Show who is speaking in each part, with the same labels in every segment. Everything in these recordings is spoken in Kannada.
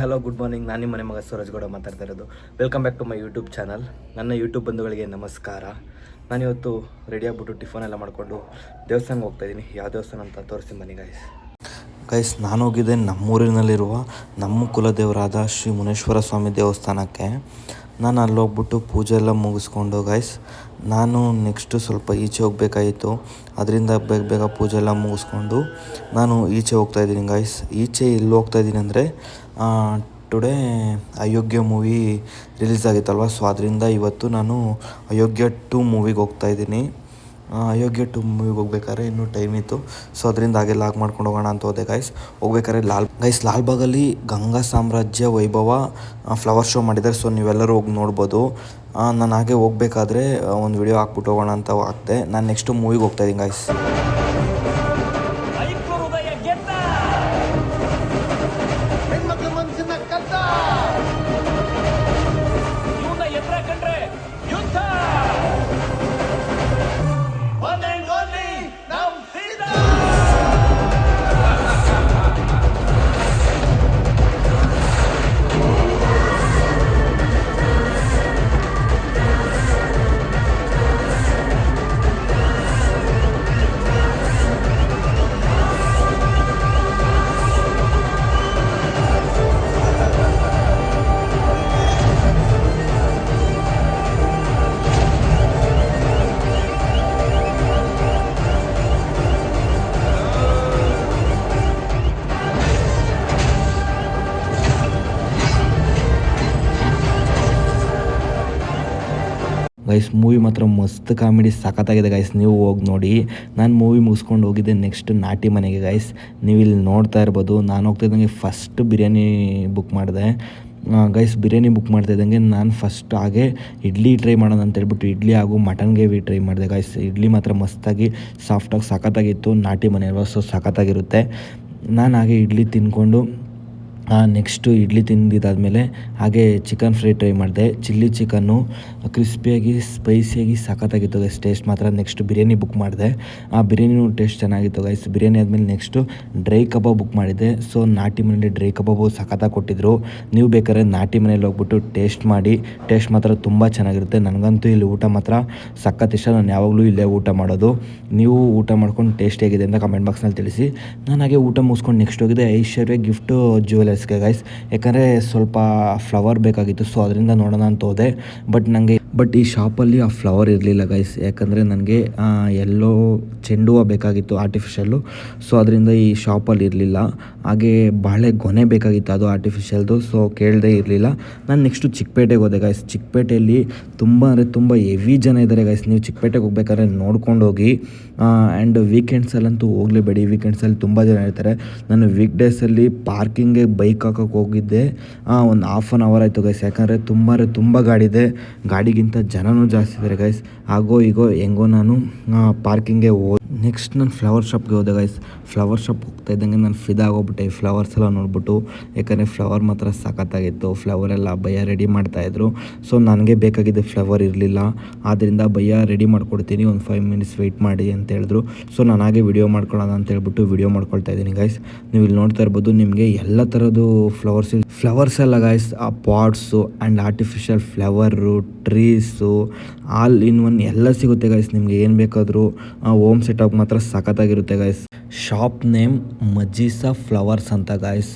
Speaker 1: Hello good morning. ನಾನು ನಿಮ್ಮ ಮನೆ ಮಗ ಸೂರಜ್ ಗೌಡ ಮಾತಾಡ್ತಾ ಇರೋದು. Welcome back to my YouTube channel. ನನ್ನ ಯೂಟ್ಯೂಬ್ ಬಂಧುಗಳಿಗೆ ನಮಸ್ಕಾರ. ನಾನಿವತ್ತು ರೆಡಿ ಆಗ್ಬಿಟ್ಟು ಟಿಫನ್ ಎಲ್ಲ ಮಾಡಿಕೊಂಡು ದೇವಸ್ಥಾನಕ್ಕೆ ಹೋಗ್ತಾಯಿದ್ದೀನಿ. ಯಾವ ದೇವಸ್ಥಾನ ಅಂತ ತೋರಿಸ್ತೀನಿ ಬನ್ನಿ ಗೈಸ್. ನಾನು ಹೋಗಿದ್ದೆ ನಮ್ಮೂರಿನಲ್ಲಿರುವ ನಮ್ಮ ಕುಲದೇವರಾದ ಶ್ರೀ ಮುನೇಶ್ವರ ಸ್ವಾಮಿ ದೇವಸ್ಥಾನಕ್ಕೆ. ನಾನು ಅಲ್ಲೋಗ್ಬಿಟ್ಟು ಪೂಜೆ ಎಲ್ಲ ಮುಗಿಸ್ಕೊಂಡು ಗೈಸ್ ನಾನು ನೆಕ್ಸ್ಟು ಸ್ವಲ್ಪ ಈಚೆ ಹೋಗಬೇಕಾಯಿತು. ಅದರಿಂದ ಬೇಗ ಪೂಜೆ ಎಲ್ಲ ಮುಗಿಸ್ಕೊಂಡು ನಾನು ಈಚೆ ಹೋಗ್ತಾಯಿದ್ದೀನಿ ಗೈಸ್. ಈಚೆ ಎಲ್ಲಿ ಹೋಗ್ತಾಯಿದ್ದೀನಿ ಅಂದರೆ ಟುಡೇ ಅಯೋಗ್ಯ ಮೂವಿ ರಿಲೀಸ್ ಆಗಿತ್ತಲ್ವ, ಸೊ ಅದರಿಂದ ಇವತ್ತು ನಾನು ಅಯೋಗ್ಯ 2 ಮೂವಿಗೆ ಹೋಗ್ತಾಯಿದ್ದೀನಿ. ಅಯೋಗ್ಯ 2 ಮೂವಿಗೆ ಹೋಗ್ಬೇಕಾದ್ರೆ ಇನ್ನೂ ಟೈಮ್ ಇತ್ತು, ಸೊ ಅದರಿಂದ ಹಾಗೆ ಲಾಗ್ ಮಾಡ್ಕೊಂಡು ಹೋಗೋಣ ಅಂತ ಹೋದೆ ಗೈಸ್. ಹೋಗ್ಬೇಕಾದ್ರೆ ಲಾಲ್ಬಾಗಲ್ಲಿ ಗಂಗಾ ಸಾಮ್ರಾಜ್ಯ ವೈಭವ ಫ್ಲವರ್ ಶೋ ಮಾಡಿದ್ದಾರೆ, ಸೊ ನೀವೆಲ್ಲರೂ ಹೋಗಿ ನೋಡ್ಬೋದು. ನಾನು ಹಾಗೆ ಹೋಗ್ಬೇಕಾದ್ರೆ ಒಂದು ವಿಡಿಯೋ ಹಾಕ್ಬಿಟ್ಟು ಹೋಗೋಣ ಅಂತ ಹಾಕ್ದೆ. ನಾನು ನೆಕ್ಸ್ಟು ಮೂವಿಗೆ ಹೋಗ್ತಾಯಿದ್ದೀನಿ ಗೈಸ್. ಗೈಸ್ ಮೂವಿ ಮಾತ್ರ ಮಸ್ತ್ ಕಾಮಿಡಿ ಸಖತ್ತಾಗಿದೆ ಗೈಸ್, ನೀವು ಹೋಗಿ ನೋಡಿ. ನಾನು ಮೂವಿ ಮುಗಿಸ್ಕೊಂಡು ಹೋಗಿದ್ದೆ ನೆಕ್ಸ್ಟ್ ನಾಟಿ ಮನೆಗೆ ಗೈಸ್. ನೀವು ಇಲ್ಲಿ ನೋಡ್ತಾ ಇರ್ಬೋದು. ನಾನು ಹೋಗ್ತಿದ್ದಂಗೆ ಫಸ್ಟ್ ಬಿರಿಯಾನಿ ಬುಕ್ ಮಾಡಿದೆ ಗೈಸ್. ಬಿರಿಯಾನಿ ಬುಕ್ ಮಾಡ್ತಾಯಿದ್ದಂಗೆ ನಾನು ಫಸ್ಟ್ ಹಾಗೆ ಇಡ್ಲಿ ಟ್ರೈ ಮಾಡೋಣ ಅಂತ ಹೇಳ್ಬಿಟ್ಟು ಇಡ್ಲಿ ಹಾಗೂ ಮಟನ್ ಗ್ರೇವಿ ಟ್ರೈ ಮಾಡಿದೆ ಗೈಸ್. ಇಡ್ಲಿ ಮಾತ್ರ ಮಸ್ತಾಗಿ ಸಾಫ್ಟಾಗಿ ಸಖತ್ತಾಗಿತ್ತು. ನಾಟಿ ಮನೆ ಅಲ್ವಾ, ಸೊ ಸಖತ್ತಾಗಿರುತ್ತೆ. ನಾನು ಹಾಗೆ ಇಡ್ಲಿ ತಿಂದ್ಕೊಂಡು ನೆಕ್ಸ್ಟು ಇಡ್ಲಿ ತಿಂದಿದ್ದಾದಮೇಲೆ ಹಾಗೆ ಚಿಕನ್ ಫ್ರೈ ಟ್ರೈ ಮಾಡಿದೆ. ಚಿಲ್ಲಿ ಚಿಕನ್ನು ಕ್ರಿಸ್ಪಿಯಾಗಿ ಸ್ಪೈಸಿಯಾಗಿ ಸಖತ್ತಾಗಿತ್ತು ಗೈಸ್, ಟೇಸ್ಟ್ ಮಾತ್ರ. ನೆಕ್ಸ್ಟ್ ಬಿರಿಯಾನಿ ಬುಕ್ ಮಾಡಿದೆ. ಆ ಬಿರಿಯಾನಿನೂ ಟೇಸ್ಟ್ ಚೆನ್ನಾಗಿತ್ತು ಗೈಸ್. ಬಿರಿಯಾನಿ ಆದಮೇಲೆ ನೆಕ್ಸ್ಟು ಡ್ರೈ ಕಬಾಬ್ ಬುಕ್ ಮಾಡಿದ್ದೆ. ಸೊ ನಾಟಿ ಮನೇಲಿ ಡ್ರೈ ಕಬಾಬು ಸಖತ್ತಾಗಿ ಕೊಟ್ಟಿದ್ದರು. ನೀವು ಬೇಕಾದ್ರೆ ನಾಟಿ ಮನೇಲಿ ಹೋಗ್ಬಿಟ್ಟು ಟೇಸ್ಟ್ ಮಾಡಿ. ಟೇಸ್ಟ್ ಮಾತ್ರ ತುಂಬ ಚೆನ್ನಾಗಿರುತ್ತೆ. ನನಗಂತೂ ಇಲ್ಲಿ ಊಟ ಮಾತ್ರ ಸಖತ್ ಇಷ್ಟ. ನಾನು ಯಾವಾಗಲೂ ಇಲ್ಲೇ ಊಟ ಮಾಡೋದು. ನೀವು ಊಟ ಮಾಡ್ಕೊಂಡು ಟೇಸ್ಟ್ ಹೇಗಿದೆ ಅಂತ ಕಮೆಂಟ್ ಬಾಕ್ಸ್ನಲ್ಲಿ ತಿಳಿಸಿ. ನಾನು ಹಾಗೆ ಊಟ ಮುಗಿಸ್ಕೊಂಡು ನೆಕ್ಸ್ಟ್ ಹೋಗಿದ್ದೆ ಐಶ್ವರ್ಯ ಗಿಫ್ಟು ಜ್ಯುವೆಲರ್ಸ್ಗೆ ಗೈಸ್. ಯಾಕಂದರೆ ಸ್ವಲ್ಪ ಫ್ಲವರ್ ಬೇಕಾಗಿತ್ತು, ಸೊ ಅದರಿಂದ ನೋಡೋಣ ಅಂತ ಹೋದೆ. ಬಟ್ ಈ ಶಾಪಲ್ಲಿ ಆ ಫ್ಲವರ್ ಇರಲಿಲ್ಲ ಗೈಸ್. ಯಾಕಂದರೆ ನನಗೆ ಎಲ್ಲೋ ಚೆಂಡು ಹೂವು ಬೇಕಾಗಿತ್ತು ಆರ್ಟಿಫಿಷಿಯಲ್ಲು, ಸೊ ಅದರಿಂದ ಈ ಶಾಪಲ್ಲಿ ಇರಲಿಲ್ಲ. ಹಾಗೆ ಬಾಳೆ ಗೊನೆ ಬೇಕಾಗಿತ್ತು, ಅದು ಆರ್ಟಿಫಿಷಿಯಲ್ದು, ಸೊ ಕೇಳದೆ ಇರಲಿಲ್ಲ. ನಾನು ನೆಕ್ಸ್ಟು ಚಿಕ್ಕಪೇಟೆಗೆ ಹೋದೆ ಗೈಸ್. ಚಿಕ್ಕಪೇಟೆಯಲ್ಲಿ ತುಂಬ ಹೆವಿ ಜನ ಇದ್ದಾರೆ ಗೈಸ್. ನೀವು ಚಿಕ್ಕಪೇಟೆಗೆ ಹೋಗ್ಬೇಕಾದ್ರೆ ನೋಡ್ಕೊಂಡು ಹೋಗಿ. ಆ್ಯಂಡ್ ವೀಕೆಂಡ್ಸಲ್ಲಂತೂ ಹೋಗಲೇಬೇಡಿ. ವೀಕೆಂಡ್ಸಲ್ಲಿ ತುಂಬ ಜನ ಇರ್ತಾರೆ. ನಾನು ವೀಕ್ ಡೇಸಲ್ಲಿ ಪಾರ್ಕಿಂಗ್ಗೆ ಬೈಕ್ ಹಾಕೋಕ್ಕೆ ಹೋಗಿದ್ದೆ, ಒಂದು ಹಾಫ್ ಆನ್ ಅವರ್ ಆಯಿತು ಗೈಸ್. ಯಾಕಂದರೆ ತುಂಬ ಗಾಡಿ ಇದೆ, ಗಾಡಿಗಿಂತ ಜನನೂ ಜಾಸ್ತಿ ಇದ್ದಾರೆ ಗೈಸ್. ಆಗೋ ಈಗೋ ಹೆಂಗೋ ನಾನು ಪಾರ್ಕಿಂಗ್ಗೆ ನೆಕ್ಸ್ಟ್ ನಾನು ಫ್ಲವರ್ ಶಾಪ್ಗೆ ಹೋದೆ ಗೈಸ್. ಫ್ಲವರ್ ಶಾಪ್ ಹೋಗ್ತಾ ಇದ್ದಂಗೆ ನಾನು ಫಿದಾಗೋಗ್ಬಿಟ್ಟೆ ಈ ಫ್ಲವರ್ಸ್ ಎಲ್ಲ ನೋಡ್ಬಿಟ್ಟು. ಯಾಕಂದರೆ ಫ್ಲವರ್ ಮಾತ್ರ ಸಖತ್ತಾಗಿತ್ತು. ಫ್ಲವರ್ ಎಲ್ಲ ಭಯ್ಯ ರೆಡಿ ಮಾಡ್ತಾಯಿದ್ರು. ಸೊ ನನಗೆ ಬೇಕಾಗಿದ್ದ ಫ್ಲವರ್ ಇರಲಿಲ್ಲ, ಆದ್ದರಿಂದ ಭಯ್ಯ ರೆಡಿ ಮಾಡ್ಕೊಡ್ತೀನಿ, ಒಂದು 5 ಮಿನಿಟ್ಸ್ ವೆಯ್ಟ್ ಮಾಡಿ ಅಂತ ಹೇಳಿದ್ರು. ಸೊ ನಾನು ಹಾಗೆ ವಿಡಿಯೋ ಮಾಡ್ಕೊಳ್ಳೋಣ ಅಂತ ಹೇಳ್ಬಿಟ್ಟು ವಿಡಿಯೋ ಮಾಡ್ಕೊಳ್ತಾ ಇದ್ದೀನಿ ಗೈಸ್. ನೀವು ಇಲ್ಲಿ ನೋಡ್ತಾ ಇರ್ಬೋದು. ನಿಮಗೆ ಎಲ್ಲ ಥರದ್ದು ಫ್ಲವರ್ಸ್ ಎಲ್ಲ ಗೈಸ್. ಆ pots and artificial flower, trees, all in one ಎಲ್ಲ ಸಿಗುತ್ತೆ ಗೈಸ್. ನಿಮಗೆ ಏನು ಬೇಕಾದರೂ ಹೋಮ್ ಸೆಟಪ್ ಮಾತ್ರ ಸಖತ್ತಾಗಿರುತ್ತೆ ಗೈಸ್. ಶಾಪ್ ನೇಮ್ ಮಜೀಸಾ ಫ್ಲವರ್ಸ್ ಅಂತ ಗೈಸ್.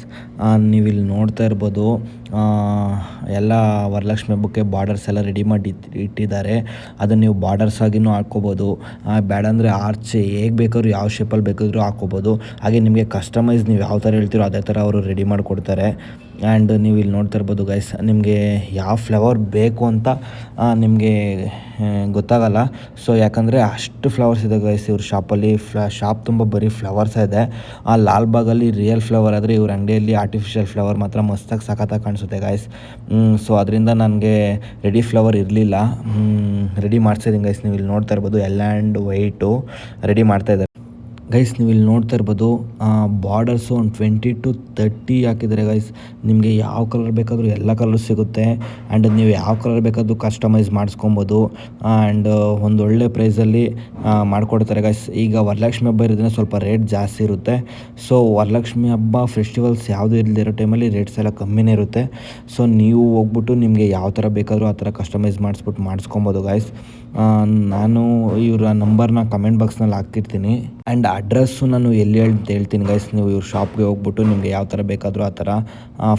Speaker 1: ನೀವು ಇಲ್ಲಿ ನೋಡ್ತಾ ಇರ್ಬೋದು. ಎಲ್ಲ ವರಲಕ್ಷ್ಮಿ ಹಬ್ಬಕ್ಕೆ ಬಾರ್ಡರ್ಸ್ ಎಲ್ಲ ರೆಡಿ ಮಾಡಿ ಇಟ್ಟಿದ್ದಾರೆ. ಅದನ್ನು ನೀವು ಬಾರ್ಡರ್ಸ್ ಆಗಿನೂ ಹಾಕ್ಕೋಬೋದು. ಬೇಡ ಅಂದರೆ ಆರ್ಚ್ ಹೇಗೆ ಬೇಕಾದ್ರೂ ಯಾವ ಶೇಪಲ್ಲಿ ಬೇಕಾದರೂ ಹಾಕ್ಕೋಬೋದು. ಹಾಗೆ ನಿಮಗೆ ಕಸ್ಟಮೈಸ್ ನೀವು ಯಾವ ಥರ ಹೇಳ್ತೀರೋ ಅದೇ ಥರ ಅವರು ರೆಡಿ ಮಾಡಿಕೊಡ್ತಾರೆ. ಆ್ಯಂಡ್ ನೀವು ಇಲ್ಲಿ ನೋಡ್ತಾ ಇರ್ಬೋದು ಗೈಸ್. ನಿಮಗೆ ಯಾವ ಫ್ಲವರ್ ಬೇಕು ಅಂತ ನಿಮಗೆ ಗೊತ್ತಾಗಲ್ಲ. ಸೊ ಯಾಕಂದರೆ ಅಷ್ಟು ಫ್ಲವರ್ಸ್ ಇದೆ ಗೈಸ್ ಇವ್ರ ಶಾಪಲ್ಲಿ. ಶಾಪ್ ತುಂಬ ಬರೀ ಫ್ಲವರ್ಸ್ ಇದೆ. ಆ ಲಾಲ್ಬಾಗಲ್ಲಿ ರಿಯಲ್ ಫ್ಲವರ್ ಆದರೆ ಇವ್ರ ಅಂಗಡಿಯಲ್ಲಿ ಆರ್ಟಿಫಿಷಿಯಲ್ ಫ್ಲವರ್ ಮಾತ್ರ ಮಸ್ತಾಗಿ ಸಖತ್ತಾಗಿ ಕಾಣಿಸುತ್ತೆ ಗೈಸ್. ಸೊ ಅದರಿಂದ ನನಗೆ ರೆಡಿ ಫ್ಲವರ್ ಇರಲಿಲ್ಲ, ರೆಡಿ ಮಾಡ್ಸಿದ್ದೀನಿ ಗೈಸ್. ನೀವು ಇಲ್ಲಿ ನೋಡ್ತಾ ಇರ್ಬೋದು ಎಲ್ಲ ಆ್ಯಂಡ್ ವೈಟು ರೆಡಿ ಮಾಡ್ತಾಯಿದ್ದಾರೆ. ಗೈಸ್ ನೀವು ಇಲ್ಲಿ ನೋಡ್ತಾ ಇರ್ಬೋದು ಬಾರ್ಡರ್ಸು ಒಂದು 20 to 30 ಹಾಕಿದ್ದಾರೆ ಗೈಸ್. ನಿಮಗೆ ಯಾವ ಕಲರ್ ಬೇಕಾದರೂ ಎಲ್ಲ ಕಲರ್ ಸಿಗುತ್ತೆ. ಆ್ಯಂಡ್ ನೀವು ಯಾವ ಕಲರ್ ಬೇಕಾದರೂ ಕಸ್ಟಮೈಸ್ ಮಾಡಿಸ್ಕೊಬೋದು. ಆ್ಯಂಡ್ ಒಂದು ಒಳ್ಳೆ ಪ್ರೈಸಲ್ಲಿ ಮಾಡಿಕೊಡ್ತಾರೆ ಗೈಸ್. ಈಗ ವರಲಕ್ಷ್ಮಿ ಹಬ್ಬ ಇರೋದ್ರಿಂದ ಸ್ವಲ್ಪ ರೇಟ್ ಜಾಸ್ತಿ ಇರುತ್ತೆ. ಸೊ ವರಲಕ್ಷ್ಮಿ ಹಬ್ಬ ಫೆಸ್ಟಿವಲ್ಸ್ ಯಾವುದೂ ಇಲ್ಲದೆ ಇರೋ ಟೈಮಲ್ಲಿ ರೇಟ್ಸ್ ಎಲ್ಲ ಕಮ್ಮಿನೇ ಇರುತ್ತೆ. ಸೊ ನೀವು ಹೋಗ್ಬಿಟ್ಟು ನಿಮಗೆ ಯಾವ ಥರ ಬೇಕಾದರೂ ಆ ಥರ ಕಸ್ಟಮೈಸ್ ಮಾಡಿಸ್ಕೊಬೋದು ಗೈಸ್. ನಾನು ಇವರ ನಂಬರ್ನ ಕಮೆಂಟ್ ಬಾಕ್ಸ್ನಲ್ಲಿ ಹಾಕ್ತಿರ್ತೀನಿ. ಆ್ಯಂಡ್ ಅಡ್ರೆಸ್ಸು ನಾನು ಎಲ್ಲಿ ಹೇಳ್ತೀನಿ ಗೈಸ್. ನೀವು ಇವ್ರ ಶಾಪ್ಗೆ ಹೋಗ್ಬಿಟ್ಟು ನಿಮಗೆ ಯಾವ ಥರ ಬೇಕಾದರೂ ಆ ಥರ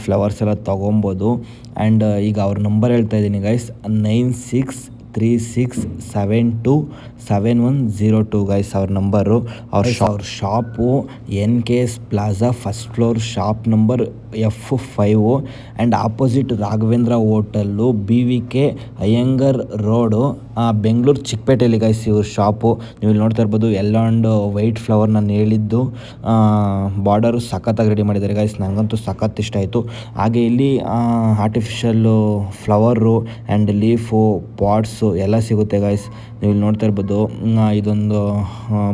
Speaker 1: ಫ್ಲವರ್ಸ್ ಎಲ್ಲ ತೊಗೊಬೋದು. ಆ್ಯಂಡ್ ಈಗ ಅವ್ರ ನಂಬರ್ ಹೇಳ್ತಾ ಇದ್ದೀನಿ ಗೈಸ್, 9636727102 ಗೈಸ್ ಅವ್ರ ನಂಬರು. ಅವ್ರ shop NKS plaza first floor, shop number F5 and opposite Raghavendra hotel, BVK Iyengar road, Bengaluru ಚಿಕ್ಕಪೇಟೆಯಲ್ಲಿ ಗೈಸ್ ಇವ್ರ ಶಾಪು. ನೀವು ಇಲ್ಲಿ ನೋಡ್ತಾ ಇರ್ಬೋದು ಯೆಲ್ಲೋ ಆ್ಯಂಡ್ ವೈಟ್ ಫ್ಲವರ್ ನಾನು ಹೇಳಿದ್ದು ಬಾರ್ಡರು ಸಖತ್ತಾಗಿ ರೆಡಿ ಮಾಡಿದ್ದಾರೆ ಗೈಸ್. ನನಗಂತೂ ಸಖತ್ ಇಷ್ಟ ಆಯಿತು. ಹಾಗೆ ಇಲ್ಲಿ artificial flower and leaf, pots ಎಲ್ಲ ಸಿಗುತ್ತೆ ಗೈಸ್. ನೀವು ಇಲ್ಲಿ ನೋಡ್ತಾ ಇರ್ಬೋದು ಇದೊಂದು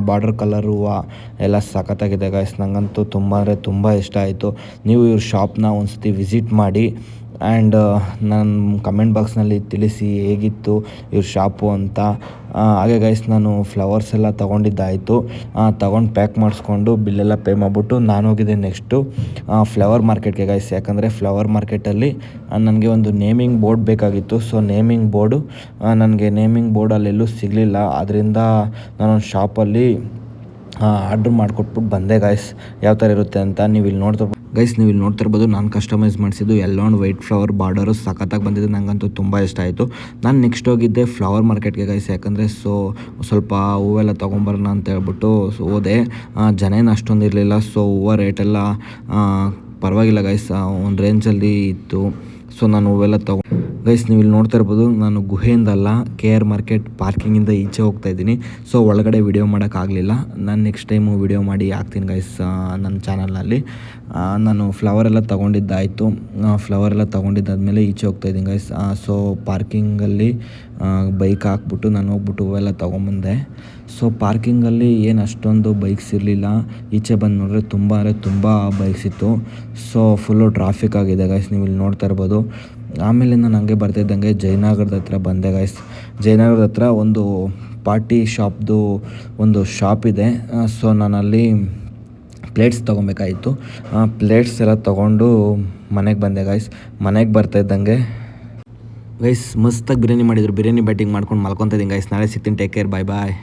Speaker 1: ಬಾರ್ಡರ್ ಕಲರ್ ಹೂವು ಎಲ್ಲ ಸಖತ್ತಾಗಿದೆ ಗೈಸ್. ನನಗಂತೂ ತುಂಬ ಅಂದರೆ ತುಂಬ ಇಷ್ಟ ಆಯಿತು. ನೀವು ಇವ್ರ ಶಾಪ್ನ ಒಂದು ಸತಿ ವಿಸಿಟ್ ಮಾಡಿ. ಆ್ಯಂಡ್ ನನ್ನ ಕಮೆಂಟ್ ಬಾಕ್ಸ್ನಲ್ಲಿ ತಿಳಿಸಿ ಹೇಗಿತ್ತು ಇವ್ರ ಶಾಪು ಅಂತ. ಹಾಗೆ ಗೈಸ್ ನಾನು ಫ್ಲವರ್ಸ್ ಎಲ್ಲ ತೊಗೊಂಡಿದ್ದಾಯಿತು. ತೊಗೊಂಡು ಪ್ಯಾಕ್ ಮಾಡಿಸ್ಕೊಂಡು ಬಿಲ್ಲೆಲ್ಲ ಪೇ ಮಾಡಿಬಿಟ್ಟು ನಾನು ಹೋಗಿದ್ದೆ ನೆಕ್ಸ್ಟು ಫ್ಲವರ್ ಮಾರ್ಕೆಟ್ಗೆ ಗೈಸ್. ಯಾಕಂದರೆ ಫ್ಲವರ್ ಮಾರ್ಕೆಟಲ್ಲಿ ನನಗೆ ಒಂದು ನೇಮಿಂಗ್ ಬೋರ್ಡ್ ಬೇಕಾಗಿತ್ತು. ಸೊ ನೇಮಿಂಗ್ ಬೋರ್ಡ್ ಅಲ್ಲೆಲ್ಲೂ ಸಿಗಲಿಲ್ಲ. ಅದರಿಂದ ನಾನೊಂದು ಶಾಪಲ್ಲಿ ಆರ್ಡ್ರ್ ಮಾಡಿಕೊಟ್ಬಿಟ್ಟು ಬಂದೆ ಗೈಸ್, ಯಾವ ಥರ ಇರುತ್ತೆ ಅಂತ. ನೀವು ಇಲ್ಲಿ ನೋಡ್ತಾ ಇರ್ಬೋದು ನಾನು ಕಸ್ಟಮೈಸ್ ಮಾಡಿಸಿದ್ದು yellow and white flower border ಸಖತ್ತಾಗಿ ಬಂದಿದೆ. ನನಗಂತೂ ತುಂಬ ಇಷ್ಟ ಆಯಿತು. ನಾನು ನೆಕ್ಸ್ಟ್ ಹೋಗಿದ್ದೆ ಫ್ಲವರ್ ಮಾರ್ಕೆಟ್ಗೆ ಗೈಸ್. ಯಾಕಂದರೆ ಸ್ವಲ್ಪ ಹೂವೆಲ್ಲ ತೊಗೊಂಬರೋಣ ಅಂತ ಹೇಳ್ಬಿಟ್ಟು ಹೋದೆ. ಜನ ಏನು ಅಷ್ಟೊಂದು ಇರಲಿಲ್ಲ. ಸೊ ಹೂವು ರೇಟೆಲ್ಲ ಪರವಾಗಿಲ್ಲ ಗೈಸ್, ಒಂದು ರೇಂಜಲ್ಲಿ ಇತ್ತು. ಸೊ ನಾನು ಹೂವೆಲ್ಲ ಗೈಸ್ ನೀವು ಇಲ್ಲಿ ನೋಡ್ತಾ ಇರ್ಬೋದು ನಾನು ಗುಹೆಯಿಂದಲ್ಲ KR ಮಾರ್ಕೆಟ್ ಪಾರ್ಕಿಂಗಿಂದ ಈಚೆ ಹೋಗ್ತಾ ಇದ್ದೀನಿ. ಸೊ ಒಳಗಡೆ ವಿಡಿಯೋ ಮಾಡೋಕ್ಕಾಗಲಿಲ್ಲ. ನಾನು ನೆಕ್ಸ್ಟ್ ಟೈಮು ವಿಡಿಯೋ ಮಾಡಿ ಹಾಕ್ತೀನಿ ಗೈಸ್ ನನ್ನ ಚಾನಲ್ನಲ್ಲಿ. ನಾನು ಫ್ಲವರೆಲ್ಲ ತೊಗೊಂಡಿದ್ದಾಯಿತು. ಫ್ಲವರೆಲ್ಲ ತೊಗೊಂಡಿದ್ದಾದ್ಮೇಲೆ ಈಚೆ ಹೋಗ್ತಾಯಿದ್ದೀನಿ ಗೈಸ್. ಸೊ ಪಾರ್ಕಿಂಗಲ್ಲಿ ಬೈಕ್ ಹಾಕ್ಬಿಟ್ಟು ನಾನು ಹೋಗ್ಬಿಟ್ಟು ಹೂವೆಲ್ಲ ತೊಗೊಂಬಂದೆ. ಸೊ ಪಾರ್ಕಿಂಗಲ್ಲಿ ಏನು ಅಷ್ಟೊಂದು ಬೈಕ್ಸ್ ಇರಲಿಲ್ಲ. ಈಚೆ ಬಂದು ನೋಡಿದ್ರೆ ತುಂಬ ಬೈಕ್ಸ್ ಇತ್ತು. ಸೊ ಫುಲ್ಲು ಟ್ರಾಫಿಕ್ ಆಗಿದೆ ಗೈಸ್, ನೀವು ಇಲ್ಲಿ ನೋಡ್ತಾ ಇರ್ಬೋದು. ಆಮೇಲೆ ನಾನು ಹಂಗೆ ಬರ್ತಾಯಿದ್ದಂಗೆ ಜಯನಗರದ ಹತ್ರ ಬಂದೆ ಗೈಸ್. ಜಯನಗರದ ಹತ್ರ ಒಂದು ಪಾರ್ಟಿ ಶಾಪ್ದು ಒಂದು ಶಾಪ್ ಇದೆ. ಸೊ ನಾನಲ್ಲಿ ಪ್ಲೇಟ್ಸ್ ತೊಗೊಬೇಕಾಯಿತು. ಪ್ಲೇಟ್ಸ್ ಎಲ್ಲ ತೊಗೊಂಡು ಮನೆಗೆ ಬಂದೆ ಗೈಸ್. ಮನೆಗೆ ಬರ್ತಾಯಿದ್ದಂಗೆ ಗೈಸ್ ಮಸ್ತಾಗಿ ಬಿರಿಯಾನಿ ಮಾಡಿದ್ರು. ಬಿರಿಯಾನಿ ಬ್ಯಾಟಿಂಗ್ ಮಾಡ್ಕೊಂಡು ಮಲ್ಕೊತಾ ಇದ್ದೀನಿ ಗೈಸ್. ನಾಳೆ ಸಿಗ್ತೀನಿ. ಟೇಕ್ ಕೇರ್, ಬಾಯ್.